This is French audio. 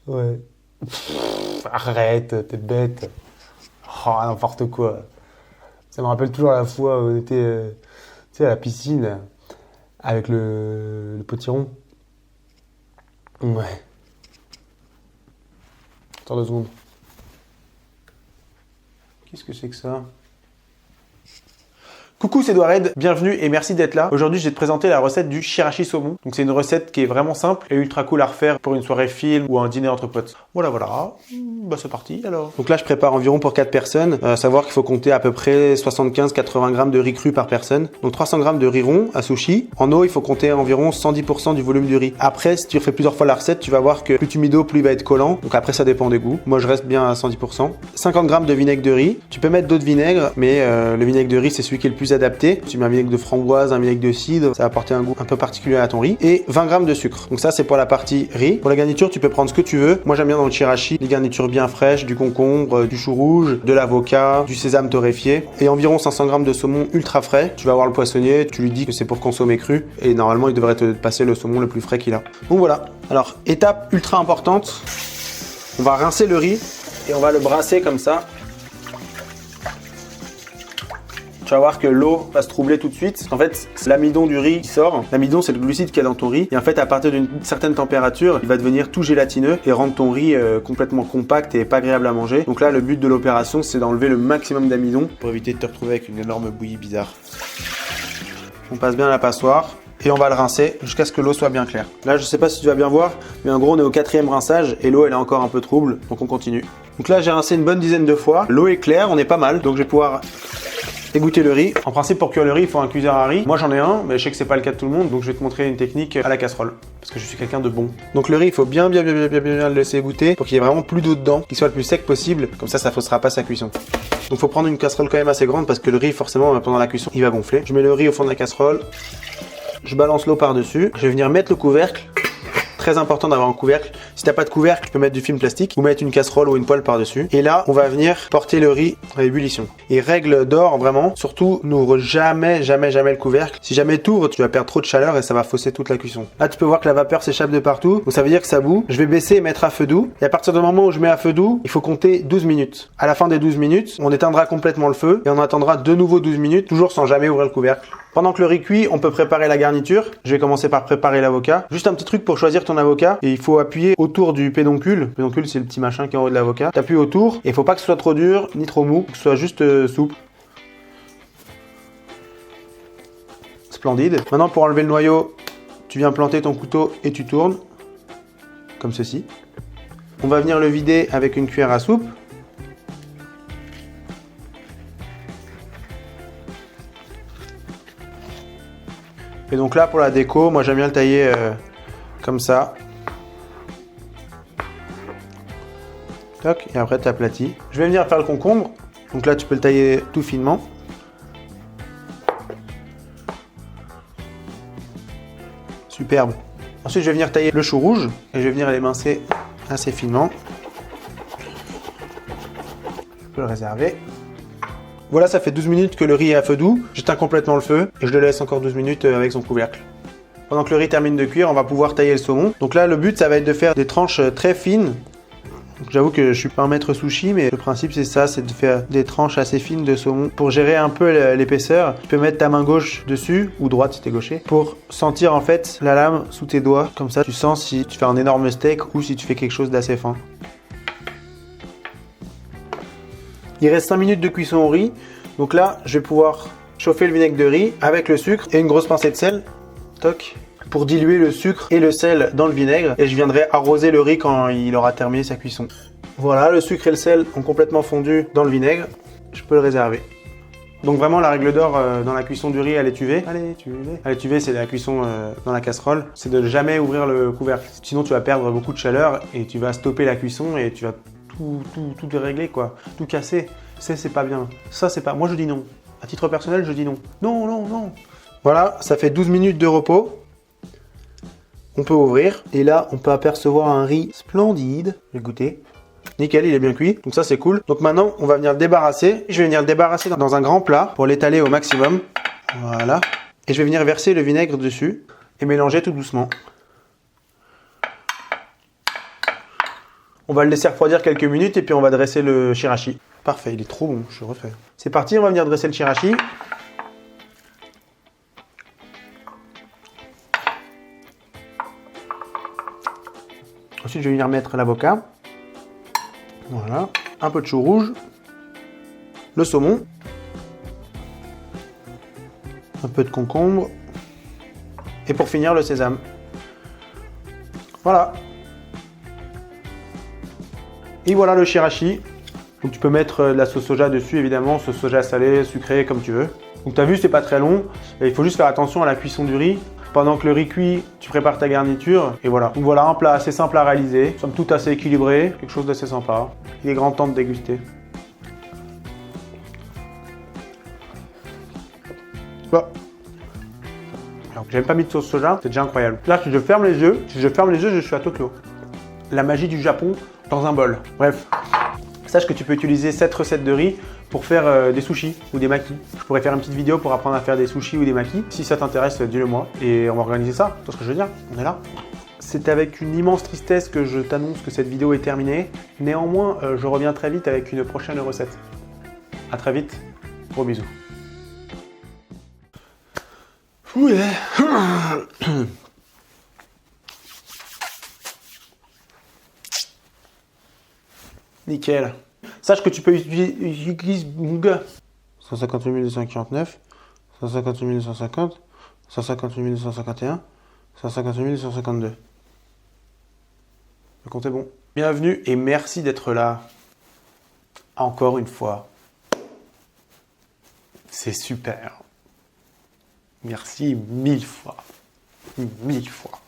Ouais. Arrête, t'es bête. Oh, n'importe quoi. Ça me rappelle toujours la fois où on était tu sais, à la piscine là, avec le potiron. Ouais. Attends 2 secondes. Qu'est-ce que c'est que ça? Coucou, c'est Edouard, bienvenue et merci d'être là. Aujourd'hui, je vais te présenter la recette du shirashi saumon. Donc c'est une recette qui est vraiment simple et ultra cool à refaire pour une soirée film ou un dîner entre potes. Voilà. Bah c'est parti alors. Donc là, je prépare environ pour 4 personnes. Savoir qu'il faut compter à peu près 75-80 grammes de riz cru par personne. Donc 300 grammes de riz rond à sushi. En eau, il faut compter environ 110% du volume du riz. Après, si tu refais plusieurs fois la recette, tu vas voir que plus tu mets d'eau, plus il va être collant. Donc après, ça dépend des goûts. Moi, je reste bien à 110%. 50 grammes de vinaigre de riz. Tu peux mettre d'autres vinaigres, mais le vinaigre de riz, c'est celui qui est le plus adapté. Tu mets un vinaigre de framboise, un vinaigre de cidre, ça va apporter un goût un peu particulier à ton riz. Et 20 grammes de sucre. Donc ça, c'est pour la partie riz. Pour la garniture, tu peux prendre ce que tu veux. Moi, j'aime bien dans le shirashi les garnitures bien fraîches, du concombre, du chou rouge, de l'avocat, du sésame torréfié et environ 500 grammes de saumon ultra frais. Tu vas voir le poissonnier, tu lui dis que c'est pour consommer cru et normalement, il devrait te passer le saumon le plus frais qu'il a. Donc voilà. Alors, étape ultra importante. On va rincer le riz et on va le brasser comme ça. Tu vas voir que l'eau va se troubler tout de suite. En fait, c'est l'amidon du riz qui sort. L'amidon, c'est le glucide qu'il y a dans ton riz. Et en fait, à partir d'une certaine température, il va devenir tout gélatineux et rendre ton riz complètement compact et pas agréable à manger. Donc là, le but de l'opération, c'est d'enlever le maximum d'amidon pour éviter de te retrouver avec une énorme bouillie bizarre. On passe bien la passoire. Et on va le rincer jusqu'à ce que l'eau soit bien claire. Là, je sais pas si tu vas bien voir, mais en gros, on est au 4e rinçage et l'eau, elle est encore un peu trouble. Donc on continue. Donc là, j'ai rincé une bonne dizaine de fois. L'eau est claire, on est pas mal. Donc je vais pouvoir égoutter le riz. En principe, pour cuire le riz, il faut un cuiseur à riz. Moi, j'en ai un, mais je sais que c'est pas le cas de tout le monde, donc je vais te montrer une technique à la casserole, parce que je suis quelqu'un de bon. Donc le riz, il faut bien le laisser égoutter pour qu'il y ait vraiment plus d'eau dedans, qu'il soit le plus sec possible. Comme ça faussera pas sa cuisson. Donc, il faut prendre une casserole quand même assez grande parce que le riz, forcément, pendant la cuisson, il va gonfler. Je mets le riz au fond de la casserole. Je balance l'eau par-dessus. Je vais venir mettre le couvercle. Très important d'avoir un couvercle. Si t'as pas de couvercle, tu peux mettre du film plastique ou mettre une casserole ou une poêle par-dessus. Et là, on va venir porter le riz à ébullition. Et règle d'or, vraiment, surtout, n'ouvre jamais le couvercle. Si jamais t'ouvres, tu vas perdre trop de chaleur et ça va fausser toute la cuisson. Là, tu peux voir que la vapeur s'échappe de partout. Donc ça veut dire que ça bout. Je vais baisser et mettre à feu doux. Et à partir du moment où je mets à feu doux, il faut compter 12 minutes. À la fin des 12 minutes, on éteindra complètement le feu et on attendra de nouveau 12 minutes, toujours sans jamais ouvrir le couvercle. Pendant que le riz cuit, on peut préparer la garniture. Je vais commencer par préparer l'avocat. Juste un petit truc pour choisir ton avocat. Et il faut appuyer autour du pédoncule. Le pédoncule, c'est le petit machin qui est en haut de l'avocat. Tu appuies autour et il faut pas que ce soit trop dur ni trop mou, que ce soit juste souple. Splendide. Maintenant, pour enlever le noyau, tu viens planter ton couteau et tu tournes. Comme ceci. On va venir le vider avec une cuillère à soupe. Et donc là, pour la déco, moi j'aime bien le tailler comme ça. Toc, et après tu aplatis. Je vais venir faire le concombre. Donc là, tu peux le tailler tout finement. Superbe. Ensuite, je vais venir tailler le chou rouge et je vais venir l'émincer assez finement. Je peux le réserver. Voilà, ça fait 12 minutes que le riz est à feu doux. J'éteins complètement le feu et je le laisse encore 12 minutes avec son couvercle. Pendant que le riz termine de cuire, on va pouvoir tailler le saumon. Donc là, le but, ça va être de faire des tranches très fines. J'avoue que je suis pas un maître sushi, mais le principe, c'est ça, c'est de faire des tranches assez fines de saumon. Pour gérer un peu l'épaisseur, tu peux mettre ta main gauche dessus, ou droite si t'es gaucher, pour sentir en fait la lame sous tes doigts. Comme ça, tu sens si tu fais un énorme steak ou si tu fais quelque chose d'assez fin. Il reste 5 minutes de cuisson au riz. Donc là, je vais pouvoir chauffer le vinaigre de riz avec le sucre et une grosse pincée de sel. Toc. Pour diluer le sucre et le sel dans le vinaigre. Et je viendrai arroser le riz quand il aura terminé sa cuisson. Voilà, le sucre et le sel ont complètement fondu dans le vinaigre. Je peux le réserver. Donc vraiment, la règle d'or dans la cuisson du riz à l'étuvée. À l'étuvée, c'est la cuisson dans la casserole. C'est de jamais ouvrir le couvercle. Sinon, tu vas perdre beaucoup de chaleur et tu vas stopper la cuisson et tu vas tout dérégler, quoi. Tout casser. C'est pas bien. Ça, c'est pas... Moi, je dis non. À titre personnel, je dis non. Non. Voilà, ça fait 12 minutes de repos. On peut ouvrir. Et là, on peut apercevoir un riz splendide. Je vais goûter. Nickel, il est bien cuit. Donc ça, c'est cool. Donc maintenant, on va venir le débarrasser. Je vais venir le débarrasser dans un grand plat pour l'étaler au maximum. Voilà. Et je vais venir verser le vinaigre dessus et mélanger tout doucement. On va le laisser refroidir quelques minutes et puis on va dresser le chirashi. Parfait, il est trop bon, je refais. C'est parti, on va venir dresser le chirashi. Ensuite, je vais venir mettre l'avocat. Voilà, un peu de chou rouge, le saumon, un peu de concombre et pour finir le sésame. Voilà. Et voilà le chirashi. Donc tu peux mettre de la sauce soja dessus évidemment, sauce soja salée, sucrée, comme tu veux. Donc tu as vu, c'est pas très long. Et il faut juste faire attention à la cuisson du riz. Pendant que le riz cuit, tu prépares ta garniture. Et voilà. Donc voilà un plat assez simple à réaliser. Somme toute assez équilibré, quelque chose d'assez sympa. Il est grand temps de déguster. Bah. Alors, j'aime pas mis de sauce soja, c'est déjà incroyable. Là, si je ferme les yeux, je suis à Tokyo. La magie du Japon dans un bol. Bref, sache que tu peux utiliser cette recette de riz pour faire des sushis ou des makis. Je pourrais faire une petite vidéo pour apprendre à faire des sushis ou des makis. Si ça t'intéresse, dis-le moi et on va organiser ça. Tu vois ce que je veux dire? On est là. C'est avec une immense tristesse que je t'annonce que cette vidéo est terminée. Néanmoins, je reviens très vite avec une prochaine recette. À très vite. Gros bisous. Ouais. Nickel. Sache que tu peux utiliser 158 249, 158 250, 158 251, 158 252. Le compte est bon. Bienvenue et merci d'être là. Encore une fois. C'est super. Merci 1000 fois. 1000 fois.